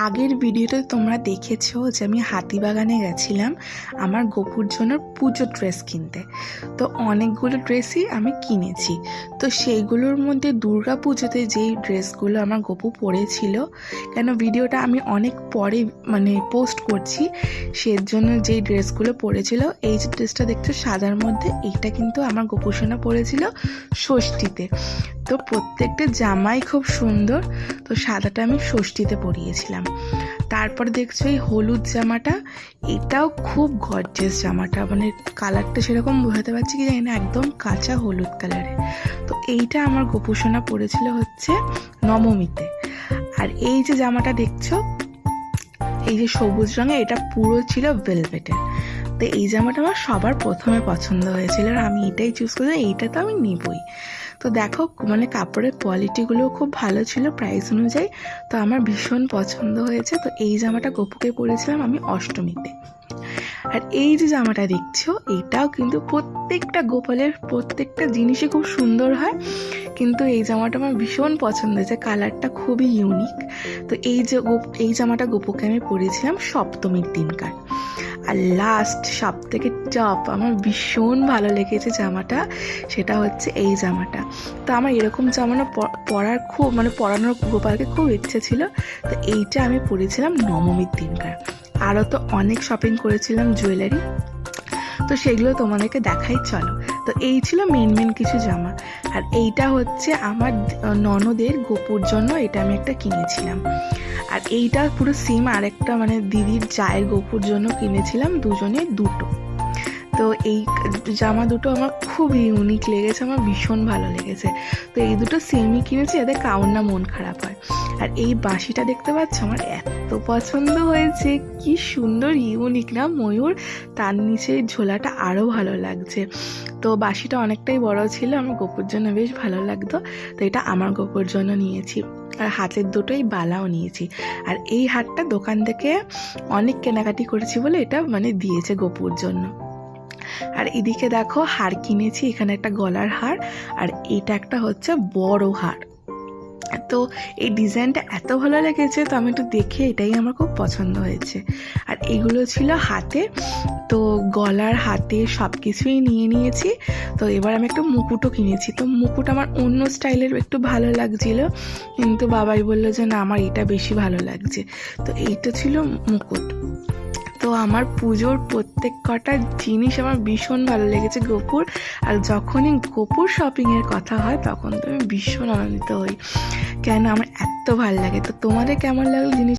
আগের ভিডিওতে তোমরা দেখেছো যে আমি হাতিবাগানে গেছিলাম আমার গপুর জন্য পুজো ড্রেস কিনতে। তো অনেকগুলো ড্রেসই আমি কিনেছি। তো সেইগুলোর মধ্যে দুর্গা পুজোতে যেই ড্রেসগুলো আমার গপু পরেছিল, কেন ভিডিওটা আমি অনেক পরে পোস্ট করছি, সের জন্য যেই ড্রেসগুলো পরেছিল, এই যে ড্রেসটা দেখছো সাদার মধ্যে, এইটা কিন্তু আমার গপু সোনা পরেছিল ষষ্ঠীতে। তো প্রত্যেকটা জামাই খুব সুন্দর। তো সাদাটা আমি ষষ্ঠীতে পরিয়েছিলাম। তারপরে দেখছো এই হলুদ জামাটা, এটাও খুব গর্জিয়াস জামাটা, কালারটা সেরকম বোঝাতে পারছি কি জানি না, একদম কাঁচা হলুদ কালারে। তো এইটা আমার গপু সোনা পরেছিল হচ্ছে নবমীতে। আর এই যে জামাটা দেখছো, এই যে সবুজ রঙে, এটা পুরো ছিল ভেলভেটের। তো এই জামাটা আমার সবার প্রথমে পছন্দ হয়েছিল, আর আমি এটাই চুজ করেছি, এইটা তো আমি নিবই। তো দেখো কাপড়ের কোয়ালিটিগুলো খুব ভালো ছিল প্রাইস অনুযায়ী, তো আমার ভীষণ পছন্দ হয়েছে। তো এই জামাটা গপুকে পরেছিলাম আমি অষ্টমীতে। আর এই যে জামাটা দেখছো, এইটাও কিন্তু প্রত্যেকটা গোপালের প্রত্যেকটা জিনিসই খুব সুন্দর হয়, কিন্তু এই জামাটা আমার ভীষণ পছন্দ হয়েছে, কালারটা খুবই ইউনিক। তো এই জামাটা গপুকে আমি পরেছিলাম সপ্তমীর দিনকার। আর লাস্ট সব থেকে টপ আমার ভীষণ ভালো লেগেছে জামাটা, সেটা হচ্ছে এই জামাটা। তো আমার এরকম জামাটা পরার খুব পরানোর গোপালকে খুব ইচ্ছে ছিল। তো এইটা আমি পরেছিলাম নবমীর দিনকার। আরও তো অনেক শপিং করেছিলাম জুয়েলারি, তো সেগুলো তোমাদেরকে দেখাই চলো। তো এই ছিল মেন কিছু জামা। আর এইটা হচ্ছে আমার ননদের গপুর জন্য, এটা আমি একটা কিনেছিলাম। আর এইটা পুরো সেম আরেকটা দিদির জায়ের গপুর জন্য কিনেছিলাম, দুজনে দুটো। তো এই জামা দুটো আমার খুব ইউনিক লেগেছে, আমার ভীষণ ভালো লেগেছে। তো এই দুটো সেমই কিনেছি, যাতে কারোর না মন খারাপ হয়। আর এই বাঁশিটা দেখতে পাচ্ছ, আমার এত পছন্দ হয়েছে, কি সুন্দর ইউনিক না ময়ূর, তার নিচে ঝোলাটা আরও ভালো লাগছে। তো বাঁশিটা অনেকটাই বড় ছিল, আমার গপুর জন্য বেশ ভালো লাগতো। তো এটা আমার গপুর জন্য নিয়েছি। আর হাতের দুটোই বালাও নিয়েছি। আর এই হারটা দোকান থেকে অনেক কেনাকাটি করেছি বলে এটা দিয়েছে গপুর জন্য। আর এদিকে দেখো হার কিনেছি, এখানে একটা গলার হার, আর এটা একটা হচ্ছে বড় হার। তো এই ডিজাইনটা এত ভালো লেগেছে, তো আমি একটু দেখে এটাই আমার খুব পছন্দ হয়েছে। আর এগুলো ছিল হাতে, তো গলার হাতে সব কিছুই নিয়ে নিয়েছি। তো এবার আমি একটা মুকুটও কিনেছি। তো মুকুট আমার অন্য স্টাইলের একটু ভালো লাগছিল, কিন্তু বাবাই বললো যে না, আমার এটা বেশি ভালো লাগছে। তো এইটা ছিল মুকুট। তো আমার পুজোর প্রত্যেক কটা জিনিস আমার ভীষণ ভালো লেগেছে গপুর। আর যখনই গপুর শপিংয়ের কথা হয়, তখন তো আমি ভীষণ আনন্দিত হই, কেন আমার এত ভালো লাগে। তো তোমাদের কেমন লাগলো জিনিস